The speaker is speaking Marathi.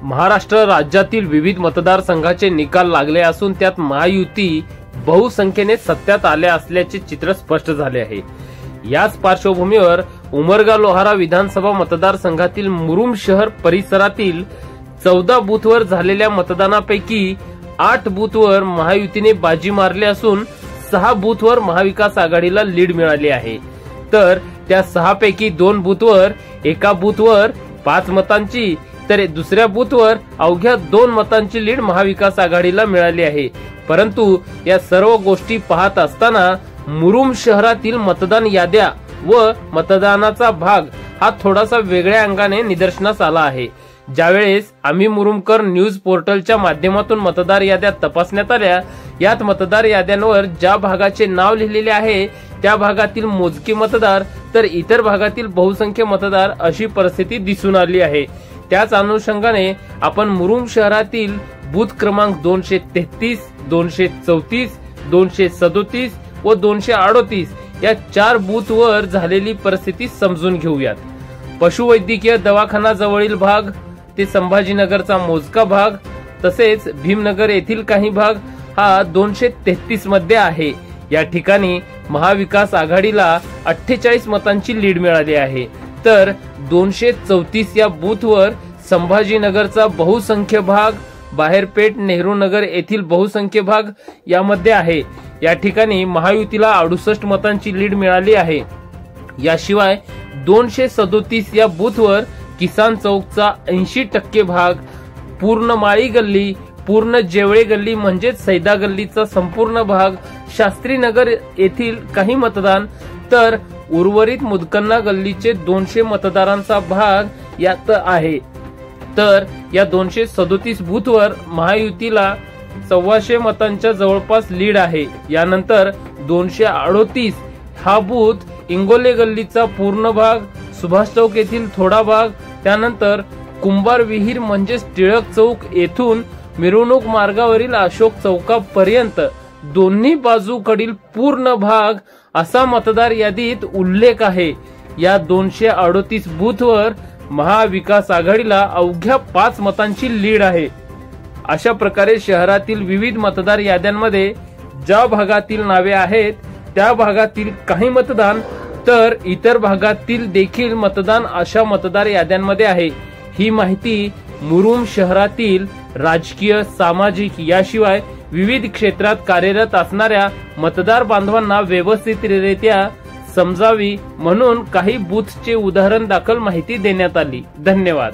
महाराष्ट्र राज्यातील विविध मतदारसंघाचे निकाल लागले असून त्यात महायुती बहुसंख्येने सत्यात आले असल्याचे चित्र स्पष्ट झाले आहे। याच पार्श्वभूमीवर उमरगा लोहारा विधानसभा मतदारसंघातील मुरुम शहर परिसरातील 14 बूथवर झालेल्या मतदानापैकी 8 बूथवर महायुतीने बाजी मारली असून 6 बूथवर महाविकास आघाडीला लीड मिळाली आहे। तर त्या 6 पैकी 2 बूथवर एका बूथवर 5 मतांची तर दुसऱ्या बूथवर अवघ्या 2 मतांची लीड महाविकास आघाडीला मिळाली आहे। परंतु या सर्व गोष्टी पाहत असताना मुरुम शहरातील मतदान याद्या व मतदानाचा भाग हा थोडासा वेगळ्या अंगाने निदर्शनास आला आहे। ज्यावेळेस आम्ही मुरुमकर न्यूज पोर्टलच्या माध्यमातून मतदार याद्या तपासण्यात आल्या, यात मतदार याद्यांवर ज्या भागाचे नाव लिहिलेले आहे त्या भागातील मोजके मतदार तर इतर भागातील बहुसंख्य मतदार अशी परिस्थिती दिसून आली आहे। त्याच अनुषंगाने आपण मुरुम शहरातील बूथ क्रमांक 233, 234, 237 व 238 या 4 बूथवर झालेली परिस्थिती समजून घेऊयात। पशुवैद्यकीय दवाखाना जवळील भाग ते संभाजीनगरचा मोजका भाग तसेच भीमनगर येथील काही भाग हा 233 मध्ये आहे। या ठिकाणी महाविकास आघाडीला 48 मतांची लीड मिळाली आहे। तर 234 या बूथवर संभाजीनगरचा बहुसंख्य भाग, बाहेरपेठ, नेहरू नगर येथील बहुसंख्य भाग यामध्ये आहे। या ठिकाणी महायुतीला 68 मतांची लीड मिळाली आहे। याशिवाय 237 या बूथवर किसान चौकचा 80% भाग, पूर्ण माळी गल्ली, पूर्ण जेवळे गल्ली म्हणजेच सैदा गल्लीचा संपूर्ण भाग, शास्त्रीनगर येथील काही मतदान तर उर्वरित मुदकन्ना गल्लीचे 200 मतदारांचा भाग यात आहे। तर या 237 बूथवर महायुतीला 125 मतांच्या जवळपास लीड आहे। यानंतर 238 हा बूथ इंगोले गल्लीचा पूर्ण भाग, सुभाष चौक येथील थोडा भाग, त्यानंतर कुंभार विहीर म्हणजेच टिळक चौक येथून मिरवणूक मार्गावरील अशोक चौकापर्यंत दोन्ही बाजूकडील पूर्ण भाग असा मतदार यादीत उल्लेख आहे। या 238 बूथवर महाविकास आघाडीला अवघ्या 5 मतांची लीड आहे। अशा प्रकारे शहरातील विविध मतदार याद्यांमध्ये ज्या भागातील नावे आहेत त्या भागातील काही मतदान तर इतर भागातील देखील मतदान अशा मतदार याद्यांमध्ये आहे। ही माहिती मुरुम शहरातील राजकीय, सामाजिक याशिवाय विविध क्षेत्रात कार्यरत असणाऱ्या मतदार बांधवांना व्यवस्थितरित्या समजावी म्हणून काही बूथचे उदाहरण दाखल माहिती देण्यात आली। धन्यवाद।